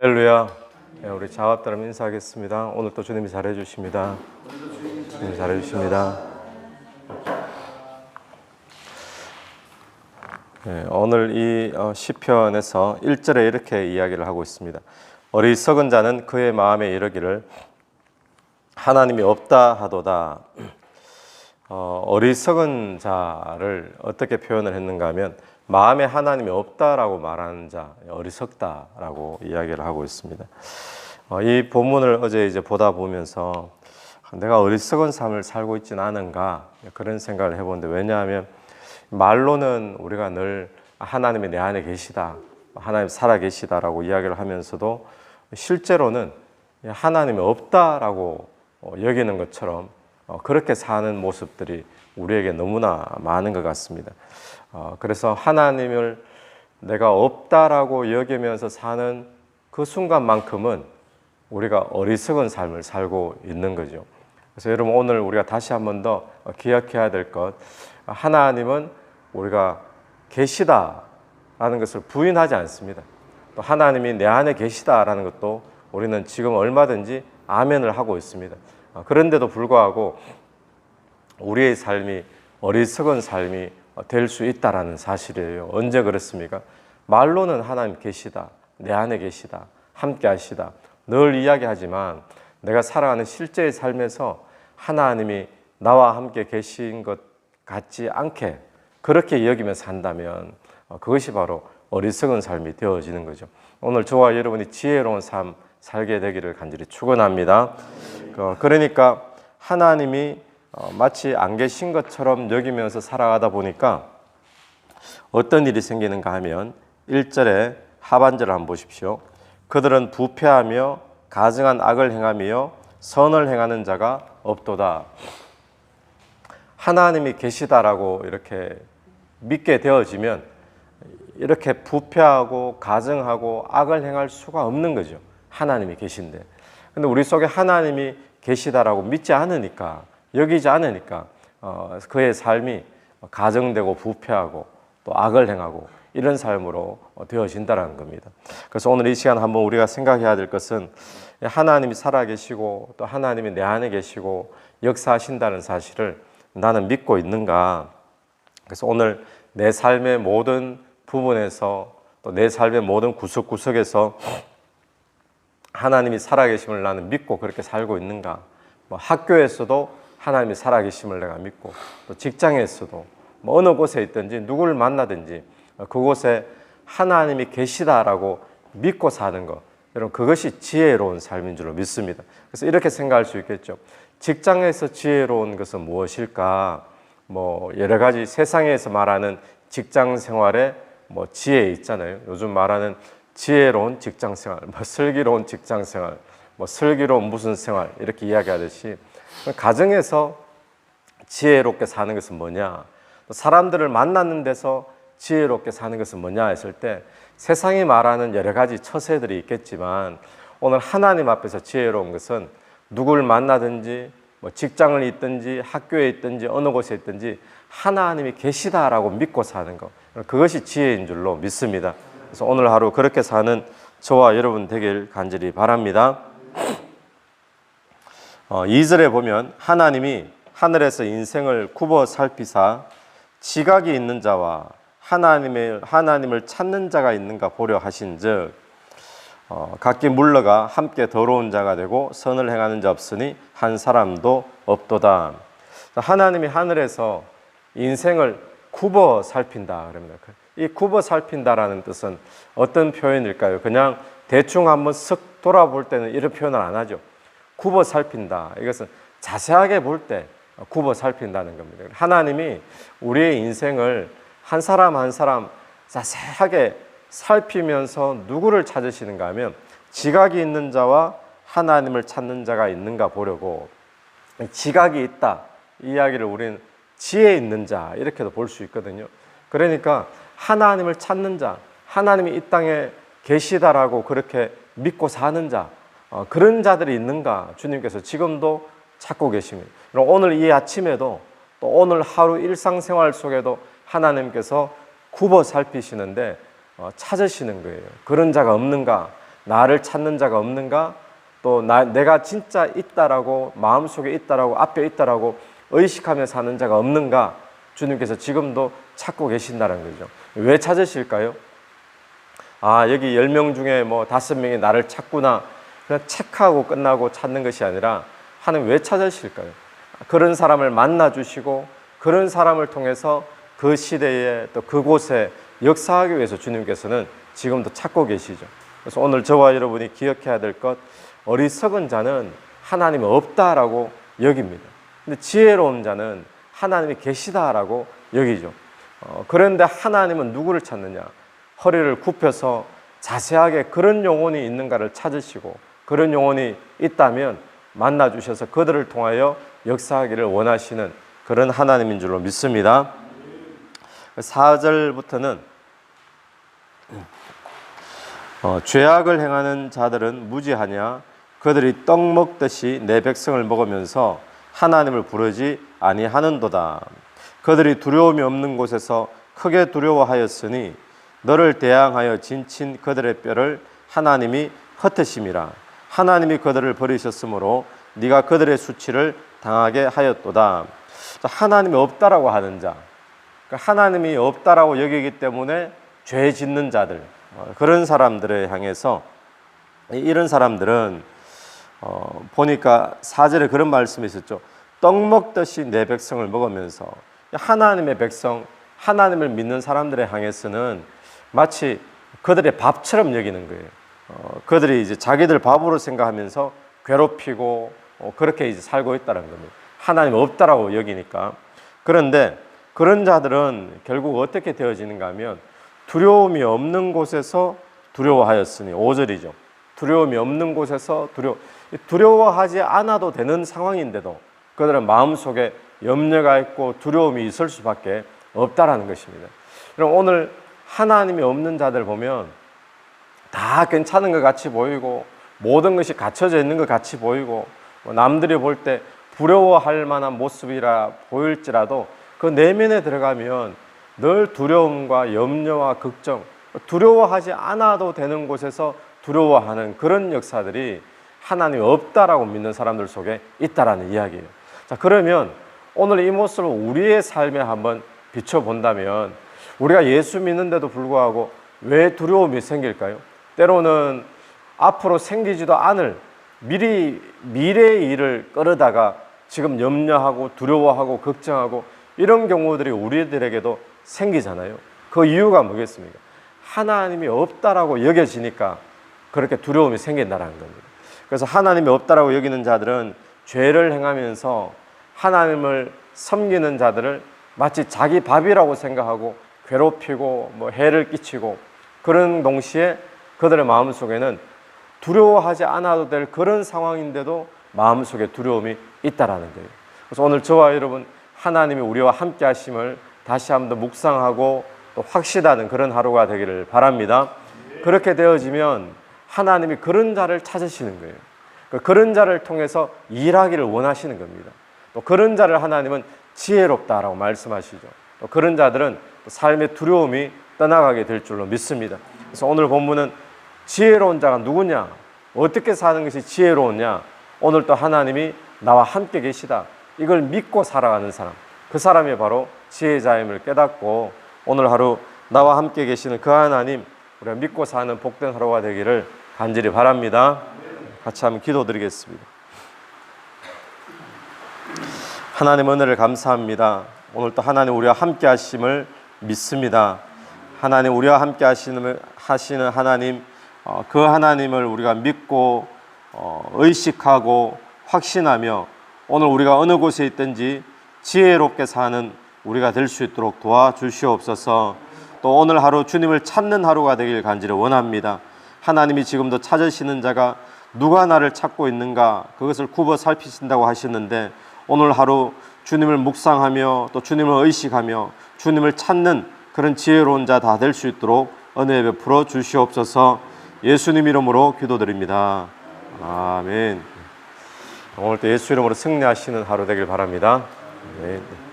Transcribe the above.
할렐루야. 네, 우리 자합다람 인사하겠습니다. 오늘 또 주님이 잘해 주십니다. 주님이 잘해 주십니다. 네, 오늘 이 시편에서 1절에 이렇게 이야기를 하고 있습니다. 어리석은 자는 그의 마음에 이르기를 하나님이 없다 하도다. 어리석은 자를 어떻게 표현을 했는가 하면 마음에 하나님이 없다라고 말하는 자, 어리석다라고 이야기를 하고 있습니다. 이 본문을 어제 보다 보면서 내가 어리석은 삶을 살고 있지는 않은가 그런 생각을 해보는데, 왜냐하면 말로는 우리가 늘 하나님이 내 안에 계시다, 하나님 살아 계시다라고 이야기를 하면서도 실제로는 하나님이 없다라고 여기는 것처럼 그렇게 사는 모습들이 우리에게 너무나 많은 것 같습니다. 그래서 하나님을 내가 없다라고 여기면서 사는 그 순간만큼은 우리가 어리석은 삶을 살고 있는 거죠. 그래서 여러분, 오늘 우리가 다시 한 번 더 기억해야 될 것, 하나님은 우리가 계시다라는 것을 부인하지 않습니다. 또 하나님이 내 안에 계시다라는 것도 우리는 지금 얼마든지 아멘을 하고 있습니다. 그런데도 불구하고 우리의 삶이 어리석은 삶이 될 수 있다라는 사실이에요. 언제 그렇습니까? 말로는 하나님 계시다, 내 안에 계시다, 함께 하시다 늘 이야기하지만 내가 살아가는 실제의 삶에서 하나님이 나와 함께 계신 것 같지 않게 그렇게 여기면서 산다면 그것이 바로 어리석은 삶이 되어지는 거죠. 오늘 저와 여러분이 지혜로운 삶 살게 되기를 간절히 축원합니다. 그러니까 하나님이 마치 안 계신 것처럼 여기면서 살아가다 보니까 어떤 일이 생기는가 하면 1절의 하반절을 한번 보십시오. 그들은 부패하며 가증한 악을 행하며 선을 행하는 자가 없도다. 하나님이 계시다라고 이렇게 믿게 되어지면 이렇게 부패하고 가증하고 악을 행할 수가 없는 거죠. 하나님이 계신데. 근데 우리 속에 하나님이 계시다라고 믿지 않으니까, 여기지 않으니까 그의 삶이 가증되고 부패하고 또 악을 행하고 이런 삶으로 되어진다는 겁니다. 그래서 오늘 이 시간 한번 우리가 생각해야 될 것은 하나님이 살아계시고 또 하나님이 내 안에 계시고 역사하신다는 사실을 나는 믿고 있는가. 그래서 오늘 내 삶의 모든 부분에서 또 내 삶의 모든 구석구석에서 하나님이 살아계심을 나는 믿고 그렇게 살고 있는가. 학교에서도 하나님이 살아계심을 내가 믿고, 또 직장에서도 어느 곳에 있든지 누구를 만나든지 그곳에 하나님이 계시다라고 믿고 사는 것, 여러분 그것이 지혜로운 삶인 줄로 믿습니다. 그래서 이렇게 생각할 수 있겠죠. 직장에서 지혜로운 것은 무엇일까? 여러 가지 세상에서 말하는 직장 생활에 지혜 있잖아요. 요즘 말하는 지혜로운 직장 생활, 슬기로운 직장 생활, 슬기로운 무슨 생활 이렇게 이야기하듯이 가정에서 지혜롭게 사는 것은 뭐냐, 사람들을 만나는 데서 지혜롭게 사는 것은 뭐냐 했을 때 세상이 말하는 여러 가지 처세들이 있겠지만 오늘 하나님 앞에서 지혜로운 것은 누구를 만나든지 직장을 있든지 학교에 있든지 어느 곳에 있든지 하나님이 계시다라고 믿고 사는 것, 그것이 지혜인 줄로 믿습니다. 그래서 오늘 하루 그렇게 사는 저와 여러분 되길 간절히 바랍니다. 2절에 보면 하나님이 하늘에서 인생을 굽어 살피사 지각이 있는 자와 하나님을 찾는 자가 있는가 보려 하신즉 각기 물러가 함께 더러운 자가 되고 선을 행하는 자 없으니 한 사람도 없도다. 하나님이 하늘에서 인생을 굽어 살핀다 그럽니다. 이 굽어 살핀다라는 뜻은 어떤 표현일까요? 그냥 대충 한번 쓱 돌아볼 때는 이런 표현을 안 하죠. 굽어 살핀다. 이것은 자세하게 볼 때 굽어 살핀다는 겁니다. 하나님이 우리의 인생을 한 사람 한 사람 자세하게 살피면서 누구를 찾으시는가 하면 지각이 있는 자와 하나님을 찾는 자가 있는가 보려고, 지각이 있다 이 이야기를 우리는 지혜 있는 자 이렇게도 볼 수 있거든요. 그러니까 하나님을 찾는 자, 하나님이 이 땅에 계시다라고 그렇게 믿고 사는 자, 그런 자들이 있는가 주님께서 지금도 찾고 계십니다. 오늘 이 아침에도 또 오늘 하루 일상생활 속에도 하나님께서 굽어 살피시는데 찾으시는 거예요. 그런 자가 없는가? 나를 찾는 자가 없는가? 또 내가 진짜 있다라고, 마음속에 있다라고, 앞에 있다라고 의식하며 사는 자가 없는가? 주님께서 지금도 찾고 계신다는 거죠. 왜 찾으실까요? 아, 여기 10명 중에 뭐 5명이 나를 찾구나, 그냥 체크하고 끝나고 찾는 것이 아니라 하나님 왜 찾으실까요? 그런 사람을 만나주시고 그런 사람을 통해서 그 시대에 또 그곳에 역사하기 위해서 주님께서는 지금도 찾고 계시죠. 그래서 오늘 저와 여러분이 기억해야 될 것, 어리석은 자는 하나님이 없다라고 여깁니다. 근데 지혜로운 자는 하나님이 계시다라고 여기죠. 그런데 하나님은 누구를 찾느냐? 허리를 굽혀서 자세하게 그런 영혼이 있는가를 찾으시고, 그런 영혼이 있다면 만나주셔서 그들을 통하여 역사하기를 원하시는 그런 하나님인 줄로 믿습니다. 4절부터는 죄악을 행하는 자들은 무지하냐? 그들이 떡 먹듯이 내 백성을 먹으면서 하나님을 부르지 아니하는도다. 그들이 두려움이 없는 곳에서 크게 두려워하였으니 너를 대항하여 진친 그들의 뼈를 하나님이 흩으심이라. 하나님이 그들을 버리셨으므로 네가 그들의 수치를 당하게 하였도다. 하나님이 없다라고 하는 자, 하나님이 없다라고 여기기 때문에 죄 짓는 자들, 그런 사람들을 향해서, 이런 사람들은 보니까 4절에 그런 말씀이 있었죠. 떡 먹듯이 내 백성을 먹으면서, 하나님의 백성, 하나님을 믿는 사람들에 향해서는 마치 그들의 밥처럼 여기는 거예요. 그들이 이제 자기들 밥으로 생각하면서 괴롭히고 그렇게 이제 살고 있다는 겁니다. 하나님 없다라고 여기니까. 그런데 그런 자들은 결국 어떻게 되어지는가 하면 두려움이 없는 곳에서 두려워하였으니, 5절이죠. 두려움이 없는 곳에서 두려워하지 않아도 되는 상황인데도 그들은 마음속에 염려가 있고 두려움이 있을 수밖에 없다라는 것입니다. 그럼 오늘 하나님이 없는 자들 보면 다 괜찮은 것 같이 보이고 모든 것이 갖춰져 있는 것 같이 보이고 남들이 볼 때 부러워할 만한 모습이라 보일지라도 그 내면에 들어가면 늘 두려움과 염려와 걱정, 두려워하지 않아도 되는 곳에서 두려워하는 그런 역사들이 하나님이 없다라고 믿는 사람들 속에 있다라는 이야기예요. 자, 그러면 오늘 이 모습을 우리의 삶에 한번 비춰본다면 우리가 예수 믿는데도 불구하고 왜 두려움이 생길까요? 때로는 앞으로 생기지도 않을 미래의 일을 끌어다가 지금 염려하고 두려워하고 걱정하고 이런 경우들이 우리들에게도 생기잖아요. 그 이유가 뭐겠습니까? 하나님이 없다라고 여겨지니까 그렇게 두려움이 생긴다는 겁니다. 그래서 하나님이 없다라고 여기는 자들은 죄를 행하면서 하나님을 섬기는 자들을 마치 자기 밥이라고 생각하고 괴롭히고 해를 끼치고, 그런 동시에 그들의 마음속에는 두려워하지 않아도 될 그런 상황인데도 마음속에 두려움이 있다라는 거예요. 그래서 오늘 저와 여러분, 하나님이 우리와 함께 하심을 다시 한번 더 묵상하고 또 확신하는 그런 하루가 되기를 바랍니다. 그렇게 되어지면 하나님이 그런 자를 찾으시는 거예요. 그런 자를 통해서 일하기를 원하시는 겁니다. 또 그런 자를 하나님은 지혜롭다라고 말씀하시죠. 또 그런 자들은 삶의 두려움이 떠나가게 될 줄로 믿습니다. 그래서 오늘 본문은 지혜로운 자가 누구냐? 어떻게 사는 것이 지혜로우냐? 오늘 또 하나님이 나와 함께 계시다. 이걸 믿고 살아가는 사람, 그 사람이 바로 지혜자임을 깨닫고 오늘 하루 나와 함께 계시는 그 하나님, 우리가 믿고 사는 복된 하루가 되기를 간절히 바랍니다. 같이 한번 기도드리겠습니다. 하나님 은혜를 감사합니다. 오늘 또 하나님 우리와 함께 하심을 믿습니다. 하나님 우리와 함께 하시는 하나님, 그 하나님을 우리가 믿고 의식하고 확신하며 오늘 우리가 어느 곳에 있든지 지혜롭게 사는 우리가 될 수 있도록 도와주시옵소서. 또 오늘 하루 주님을 찾는 하루가 되길 간절히 원합니다. 하나님이 지금도 찾으시는 자가 누가 나를 찾고 있는가, 그것을 굽어 살피신다고 하시는데 오늘 하루 주님을 묵상하며 또 주님을 의식하며 주님을 찾는 그런 지혜로운 자 다 될 수 있도록 은혜 베풀어 주시옵소서. 예수님 이름으로 기도드립니다. 아멘. 오늘 또 예수 이름으로 승리하시는 하루 되길 바랍니다. 아멘.